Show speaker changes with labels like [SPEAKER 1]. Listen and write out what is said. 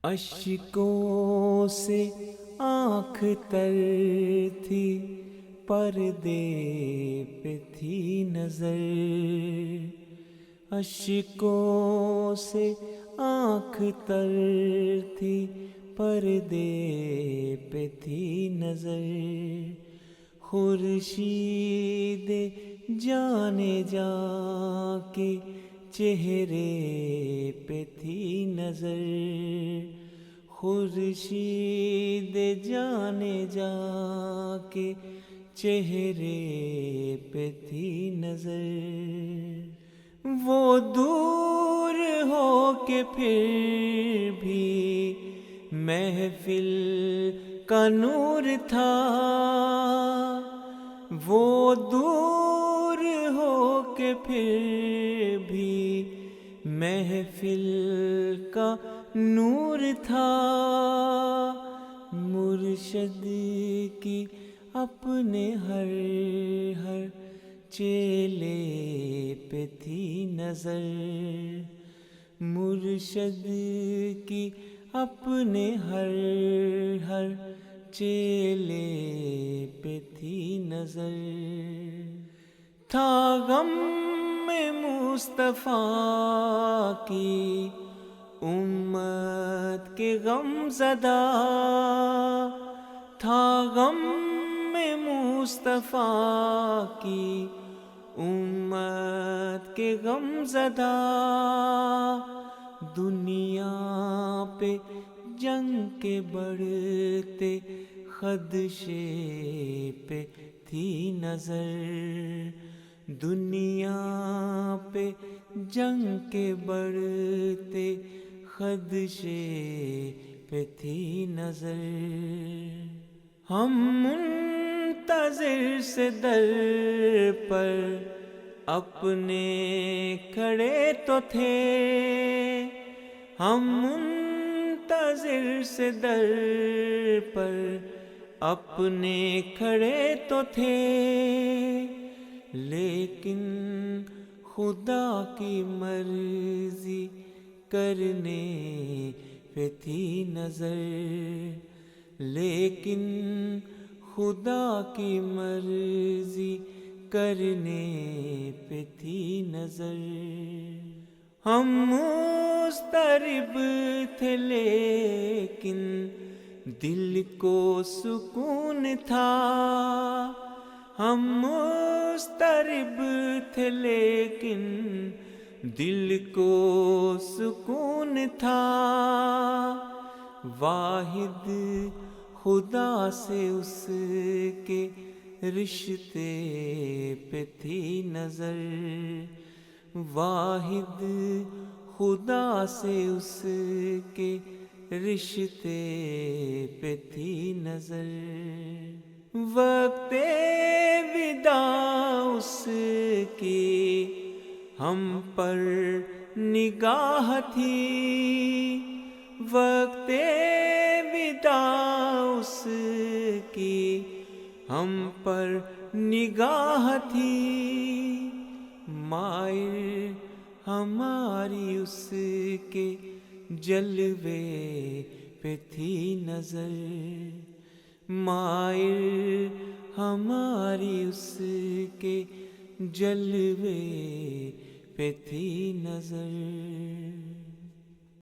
[SPEAKER 1] اشکوں سے آنکھ تر تھی، پردے پہ تھی نظر۔ اشکوں سے آنکھ تر تھی، پردے پہ تھی نظر۔ خورشید جانے جا کے چہرے پہ تھی نظر۔ خورشید جانے جا کے چہرے پہ تھی نظر۔ وہ دور ہو کے پھر بھی محفل کا نور تھا۔ وہ دور ہو کے پھر بھی محفل کا نور تھا۔ مرشد کی اپنے ہر چیلے پہ تھی نظر۔ مرشد کی اپنے ہر چیلے پہ تھی نظر۔ تھا غم میں مصطفیٰ کی امت کے غم زدہ۔ تھا غم میں مصطفیٰ کی امت کے غم زدہ۔ دنیا پہ جنگ کے بڑھتے خدشے پہ تھی نظر۔ دنیا پہ جنگ کے بڑھتے خدشے پہ تھی نظر۔ ہم منتظر سے در پر اپنے کھڑے تو تھے۔ ہم منتظر سے در پر اپنے کھڑے تو تھے، لیکن خدا کی مرضی کرنے پہ تھی نظر۔ لیکن خدا کی مرضی کرنے پہ تھی نظر۔ ہم مضطرب تھے لیکن دل کو سکون تھا۔ ہم مضطرب تھے لیکن دل کو سکون تھا۔ واحد خدا سے اس کے رشتے پہ تھی نظر۔ واحد خدا سے اس کے رشتے پہ تھی نظر۔ وقت وداع اس کی ہم پر نگاہ تھی۔ وقت وداع اس کی ہم پر نگاہ تھی۔ مائل ہماری اس کے جلوے پہ تھی نظر۔ مائل ہماری اس کے جلوے پہ تھی نظر۔